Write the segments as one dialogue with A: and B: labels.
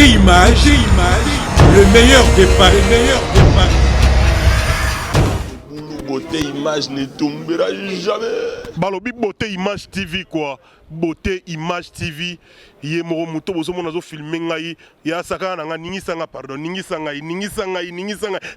A: Image, le meilleur départ,
B: Beauté Image ne tombera jamais.
C: Balobi Beauté Image TV quoi. Beauté Image TV. Yé moro muto bozo monazo filmer ngai. Ya saka nanga ningi sanga pardon. Ningi sanga.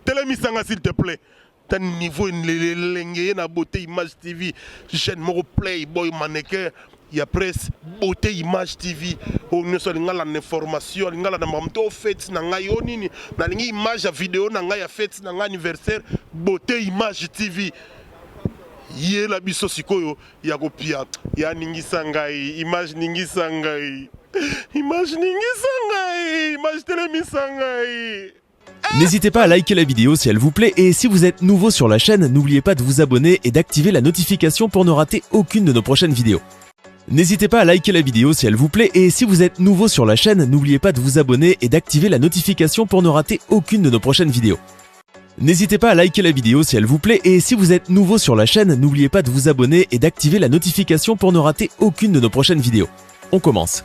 C: Télémisanga s'il te plaît. T'as niveau l'engé na Beauté Image TV. Chaîne moro Playboy mannequin. Ya presse Beauté Image TV. On ne soit la information. Linga la mamto fête na ngai onini. Na lingi image à vidéo na ngai ya fête na ngai anniversaire. Beauté Image TV. Yé la biso sikoyo ya kopia ya ningisa ngai image ningisa ngai image telemisa ngai.
D: N'hésitez pas à liker la vidéo si elle vous plaît et si vous êtes nouveau sur la chaîne, n'oubliez pas de vous abonner et d'activer la notification pour ne rater aucune de nos prochaines vidéos. N'hésitez pas à liker la vidéo si elle vous plaît et si vous êtes nouveau sur la chaîne, n'oubliez pas de vous abonner et d'activer la notification pour ne rater aucune de nos prochaines vidéos. N'hésitez pas à liker la vidéo si elle vous plaît et si vous êtes nouveau sur la chaîne, n'oubliez pas de vous abonner et d'activer la notification pour ne rater aucune de nos prochaines vidéos. On commence.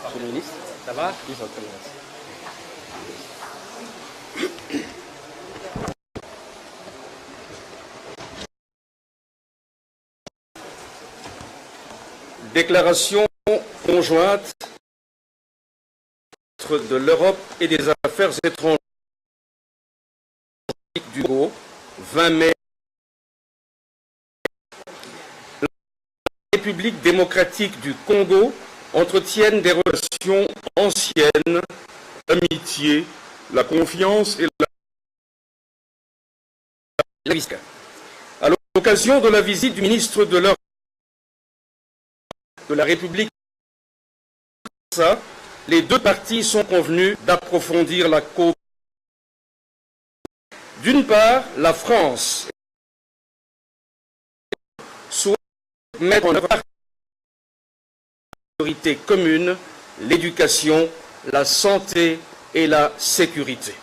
E: Monsieur le ministre, ça va? Oui, ça va très bien. Déclaration conjointe de l'Europe et des Affaires étrangères du Congo, 20 mai. La République démocratique du Congo entretiennent des relations anciennes,
B: L'amitié, la confiance et
E: la visite. À l'occasion de la visite du ministre de l'Europe de la République, les deux parties sont convenues d'approfondir la coopération. D'une part, la France souhaite mettre en œuvre une priorité commune, l'éducation, la santé et la sécurité.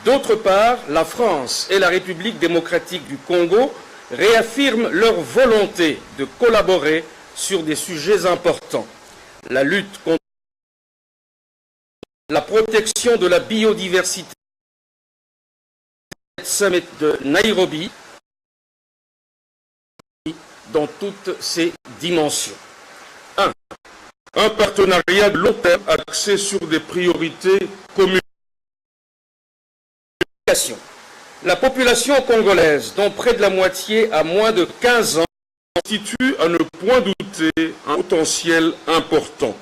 E: D'autre part, la France et la République démocratique du Congo réaffirment leur volonté de collaborer sur des sujets importants. La lutte contre la protection de la biodiversité, Summit de Nairobi, dans toutes ses dimensions.
B: un partenariat de long terme axé sur des priorités communes.
E: La population congolaise, dont près de la moitié a moins de 15 ans,
B: Constitue à ne point douter un potentiel important.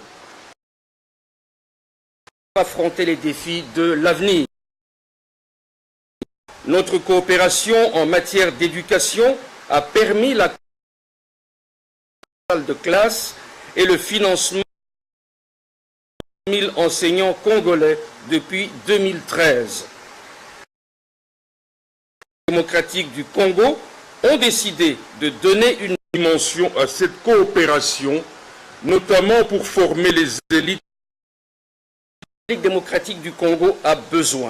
E: Affronter les défis de l'avenir. Notre coopération en matière d'éducation a permis la salle de classe et le financement de 1000 enseignants congolais depuis 2013. Les démocratiques du Congo ont décidé de donner une
B: Dimension à cette coopération, notamment pour former les élites.
E: La République démocratique du Congo a besoin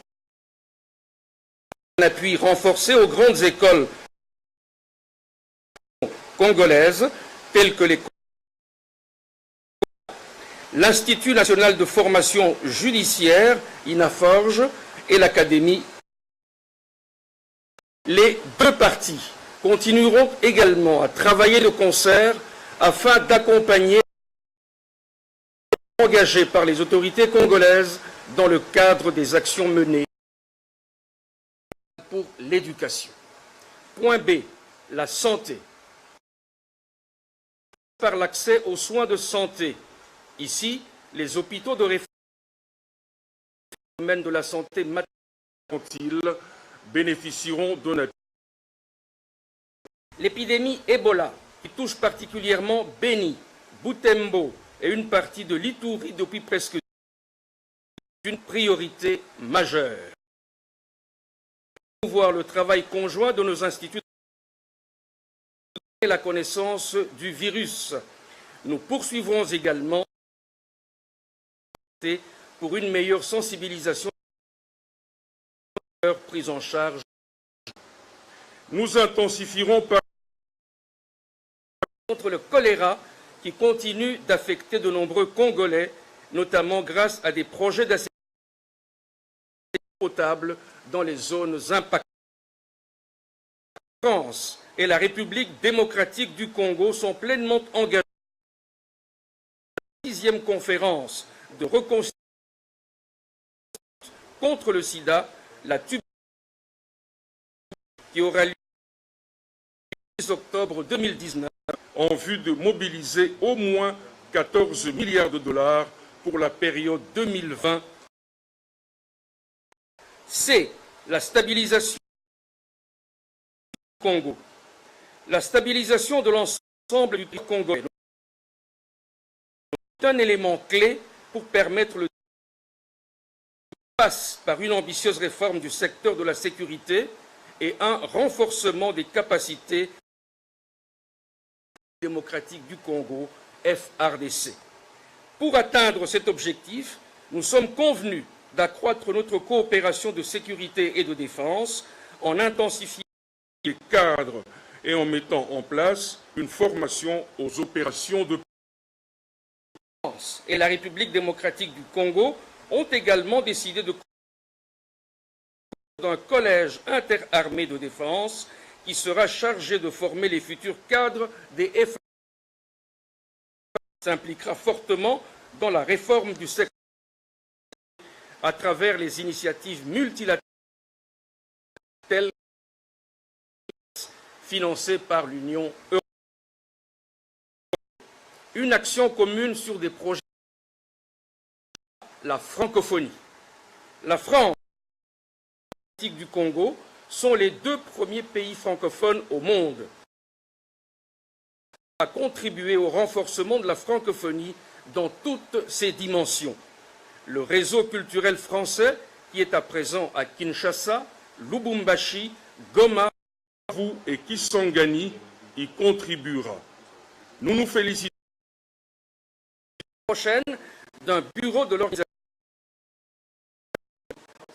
E: d'un appui renforcé aux grandes écoles congolaises telles que l'Institut national de formation judiciaire, INAFORGE, et l'Académie. Les deux parties continueront également à travailler de concert afin d'accompagner les engagés par les autorités congolaises dans le cadre des actions menées pour l'éducation. Point B, la santé. Par l'accès aux soins de santé. Ici, les hôpitaux de référence dans le domaine de la santé maternelle
B: bénéficieront d'un.
E: L'épidémie Ebola, qui touche particulièrement Beni, Butembo et une partie de l'Ituri depuis presque une priorité majeure. Voir le travail conjoint de nos instituts et la connaissance du virus. Nous poursuivrons également pour une meilleure sensibilisation prise en charge.
B: Nous intensifierons par
E: contre le choléra qui continue d'affecter de nombreux Congolais, notamment grâce à des projets d'assainissement potable dans les zones impactées. La France et la République démocratique du Congo sont pleinement engagées dans la 6e conférence de reconstruction contre le sida, la tuberculose, qui aura lieu le 10 octobre 2019
B: en vue de mobiliser au moins 14 milliards de dollars pour la période 2020.
E: C'est la stabilisation du Congo. La stabilisation de l'ensemble du Congo est un élément clé pour permettre le passe par une ambitieuse réforme du secteur de la sécurité et un renforcement des capacités démocratiques du Congo, FRDC. Pour atteindre cet objectif, nous sommes convenus d'accroître notre coopération de sécurité et de défense en intensifiant
B: les cadres et en mettant en place une formation aux opérations de
E: France et la République démocratique du Congo ont également décidé d'un collège interarmé de défense qui sera chargé de former les futurs cadres des FRDC. S'impliquera fortement dans la réforme du secteur à travers les initiatives multilatérales telles que financées par l'Union européenne. Une action commune sur des projets, la francophonie. La France et du Congo sont les 2 premiers pays francophones au monde à contribuer au renforcement de la francophonie dans toutes ses dimensions. Le réseau culturel français, qui est à présent à Kinshasa, Lubumbashi, Goma,
B: Bukavu et Kisangani, y contribuera. Nous nous félicitons
E: prochaine d'un bureau de l'organisation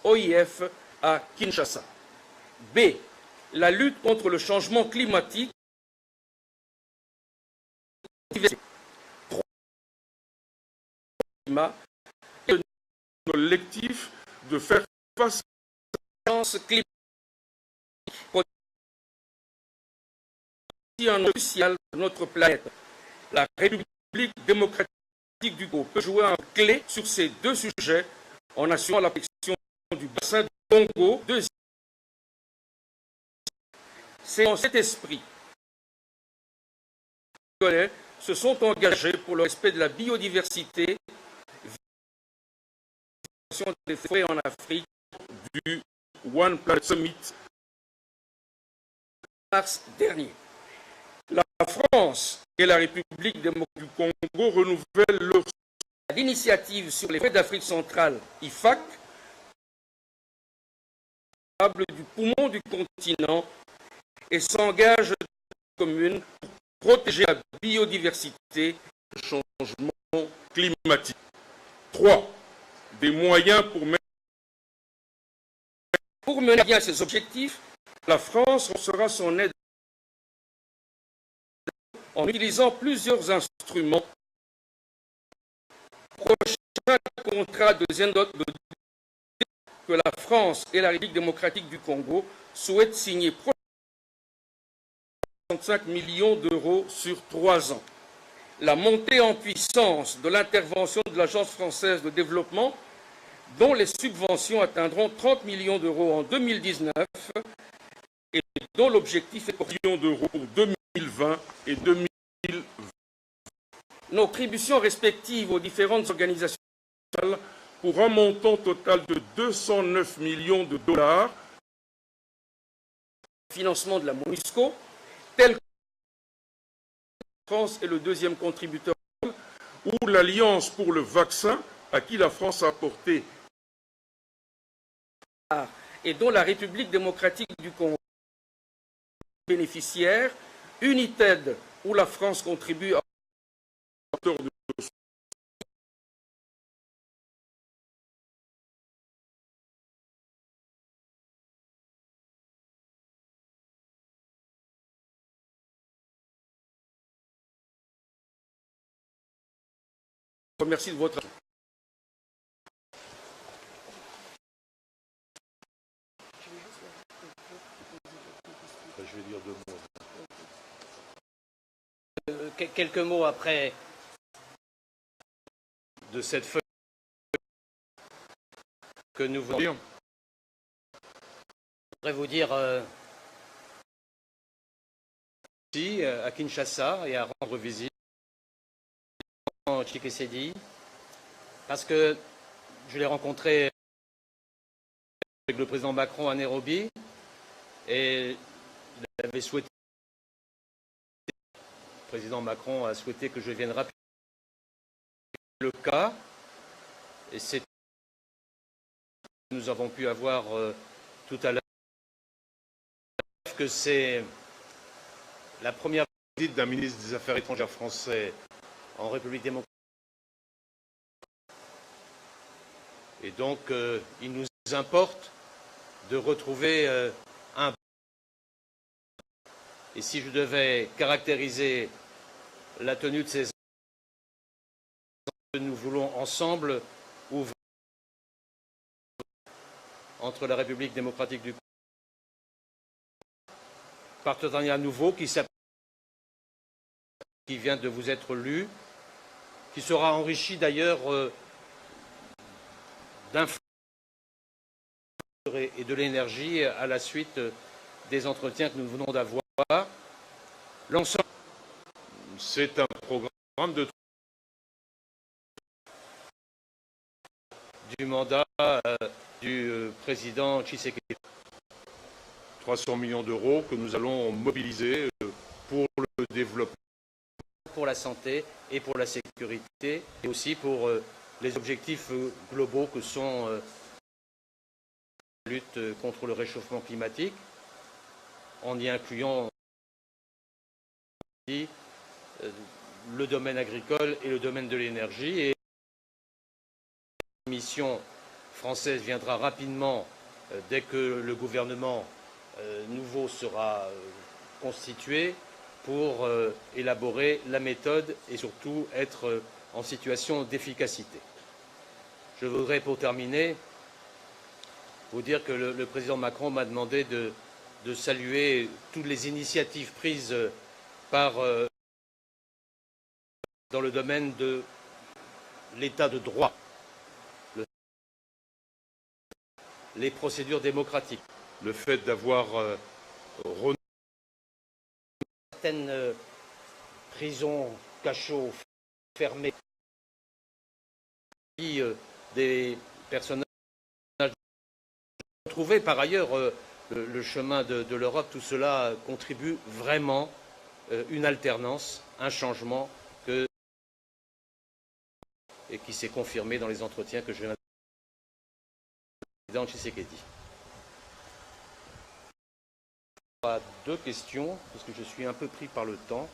E: OIF à Kinshasa. B. La lutte contre le changement climatique. 3.
B: le collectif de faire face
E: à l'urgence climatique. Un crucial de notre planète. La République démocratique du Congo peut jouer un clé sur ces 2 sujets en assurant la protection du bassin du Congo. C'est dans cet esprit que les Congolais se sont engagés pour le respect de la biodiversité des forêts en Afrique
B: du One Planet Summit
E: mars dernier. La France et la République démocratique
B: du Congo renouvellent leur
E: l'initiative sur les forêts d'Afrique centrale, IFAC, du poumon du continent et s'engagent en commune pour protéger la biodiversité
B: du changement climatique. 3. Des moyens
E: pour mener à bien ces objectifs. La France sera son aide en utilisant plusieurs instruments. Prochain contrat de Zendot que la France et la République démocratique du Congo souhaitent signer 65 millions d'euros sur 3 ans. La montée en puissance de l'intervention de l'Agence française de développement, dont les subventions atteindront 30 millions d'euros en 2019 et dont l'objectif est
B: millions d'euros pour 2020 et 2020.
E: Nos contributions respectives aux différentes organisations
B: pour un montant total de 209 millions de dollars.
E: Financement de la MONUSCO, tel que la France est le 2e contributeur,
B: ou l'Alliance pour le vaccin, à qui la France a apporté
E: et dont la République démocratique du Congo est bénéficiaire, United, où la France contribue à hauteur de
B: remercie de votre attention.
C: Je vais dire 2 mots.
F: Quelques mots après de cette feuille que nous voulons. Je voudrais vous dire ici à Kinshasa et à rendre visite à Tshisekedi parce que je l'ai rencontré avec le président Macron à Nairobi et il avait souhaité. Le président Macron a souhaité que je vienne rapidement. Le cas, et c'est que nous avons pu avoir tout à l'heure, que c'est la première visite d'un ministre des Affaires étrangères français en République démocratique. Et donc, il nous importe de retrouver un. Et si je devais caractériser la tenue de ces que nous voulons ensemble ouvrir entre la République démocratique du Congo, partenariat nouveau qui vient de vous être lu, qui sera enrichi d'ailleurs d'influence et de l'énergie à la suite des entretiens que nous venons d'avoir. L'ensemble, c'est un programme de du mandat du président Tshisekedi. 300 millions d'euros que nous allons mobiliser pour le développement, pour la santé et pour la sécurité, et aussi pour les objectifs globaux que sont la lutte contre le réchauffement climatique, en y incluant le domaine agricole et le domaine de l'énergie. Et la mission française viendra rapidement dès que le gouvernement nouveau sera constitué pour élaborer la méthode et surtout être en situation d'efficacité. Je voudrais pour terminer vous dire que le président Macron m'a demandé de saluer toutes les initiatives prises par dans le domaine de l'état de droit, les procédures démocratiques, le fait d'avoir renouvelé certaines prisons, cachots fermés, des personnages trouvés par ailleurs le chemin de l'Europe. Tout cela contribue vraiment une alternance, un changement et qui s'est confirmé dans les entretiens que je viens de président Tshisekedi. Deux questions, parce que je suis un peu pris par le temps,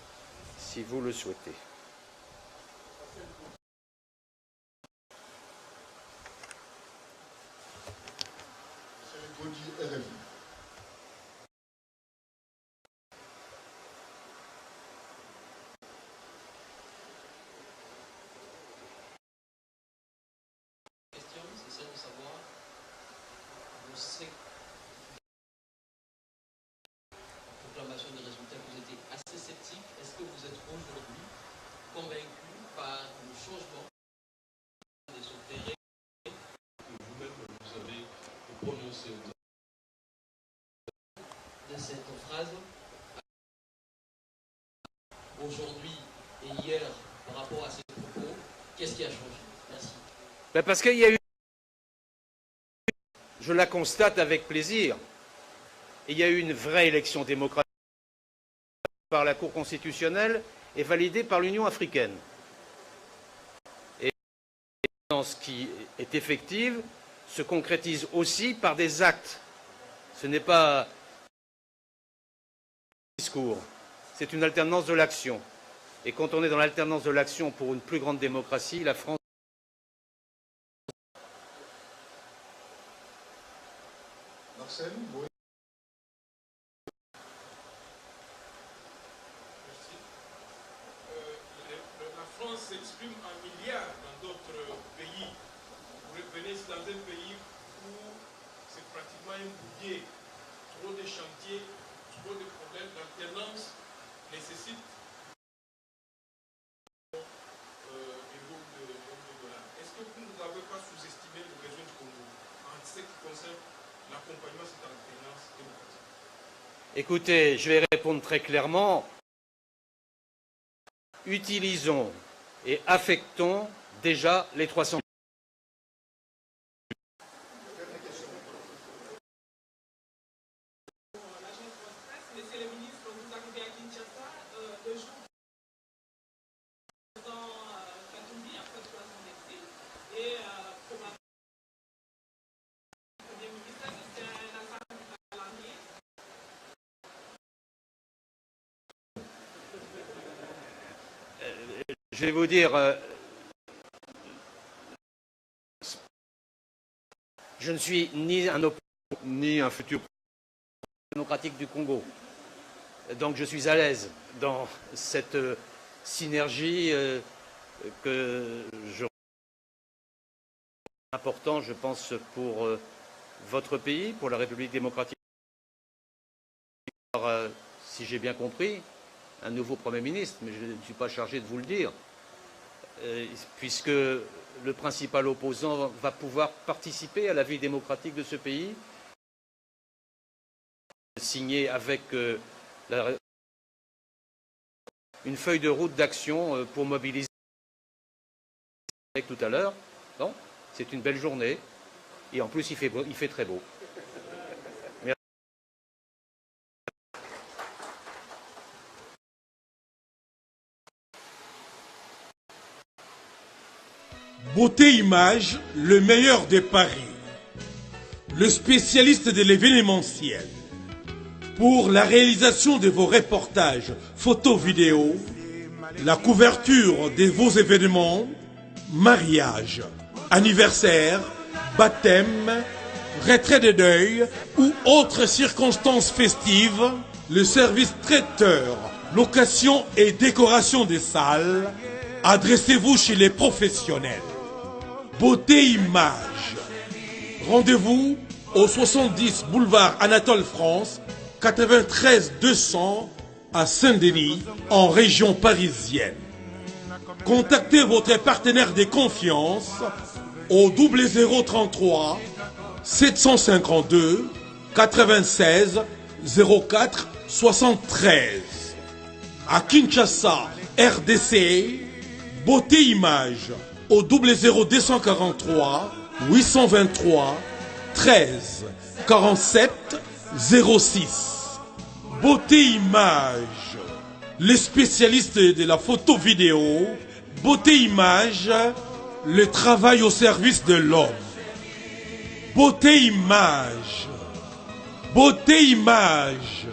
F: si vous le souhaitez.
G: Proclamation des résultats, vous étiez assez sceptique. Est-ce que vous êtes aujourd'hui convaincu par le changement des opérés que vous-même vous avez prononcé de cette phrase aujourd'hui et hier par rapport à ces propos? Qu'est-ce qui a changé? Merci.
F: Parce qu'il y a eu, je la constate avec plaisir, il y a eu une vraie élection démocratique par la Cour constitutionnelle et validée par l'Union africaine. Et ce qui est effective se concrétise aussi par des actes. Ce n'est pas un discours, c'est une alternance de l'action. Et quand on est dans l'alternance de l'action pour une plus grande démocratie, la France...
A: Marcel, oui. La France s'exprime en milliards dans
B: dans un pays où c'est pratiquement un boulier, trop de chantiers, trop de problèmes, l'alternance nécessite Est-ce que vous n'avez pas sous-estimé le besoin du Congo en ce qui concerne l'accompagnement de cette alternance démocratique?
F: Écoutez, je vais répondre très clairement. Utilisons et affectons déjà les 300.
H: Monsieur le ministre, vous arrivez à Kinshasa le jour où Katumbi a fait son exil et probablement le Premier ministre, c'est un ensemble de calendrier.
F: Je vais vous dire, je ne suis ni un opposant ni un futur démocratique du Congo. Donc je suis à l'aise dans cette synergie que je important, je pense, pour votre pays, pour la République démocratique. Alors, si j'ai bien compris, un nouveau Premier ministre, mais je ne suis pas chargé de vous le dire, puisque le principal opposant va pouvoir participer à la vie démocratique de ce pays, signé avec une feuille de route d'action pour mobiliser tout à l'heure. Non, c'est une belle journée et en plus il fait très beau. Merci.
I: Beauté Image, le meilleur des paris. Le spécialiste de l'événementiel. Pour la réalisation de vos reportages, photos, vidéos, la couverture de vos événements, mariage, anniversaire, baptême, retrait de deuil ou autres circonstances festives, le service traiteur, location et décoration des salles, adressez-vous chez les professionnels. Beauté Image. Rendez-vous au 70 boulevard Anatole France, 93 200 à Saint-Denis, en région parisienne. Contactez votre partenaire de confiance au 0033 752 96 04 73. À Kinshasa, RDC, Beauté Image au 00243 823 13 47 06. Beauté Image, les spécialistes de la photo vidéo. Beauté Image, le travail au service de l'homme. Beauté Image, Beauté Image,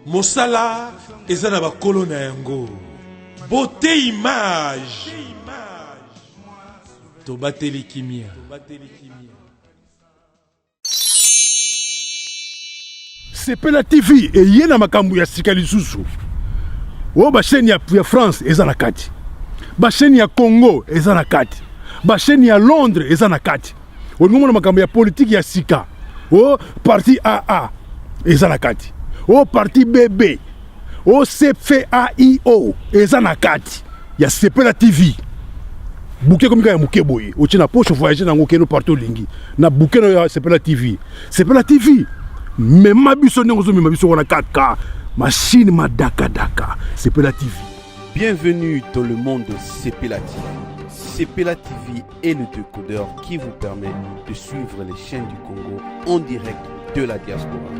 I: Mosala eza na bakolo na yango. Beauté Image, tobateli kimia.
J: Sepela TV eye na makambo ya sika lisusu. O ba chaîne ya France eza na kati. Ba chaîne ya Congo eza na kati. Ba chaîne ya Londres eza na kati. O ngomona makambo ya politique ya sika. O parti AA eza na kati. O parti BB. O CFAIO eza na kati. Ya Sepela TV. Bouquet comme ya muke boye. O tina poche voyager na ngokeno partout lingi. Na bouquet ya Sepela TV. Sepela TV. Mais ma biso n'engozo mais ma biso on a 4K machine ma daka Sepela TV.
K: Bienvenue dans le monde de Sepela TV. Sepela TV est le décodeur qui vous permet de suivre les chaînes du Congo en direct de la diaspora.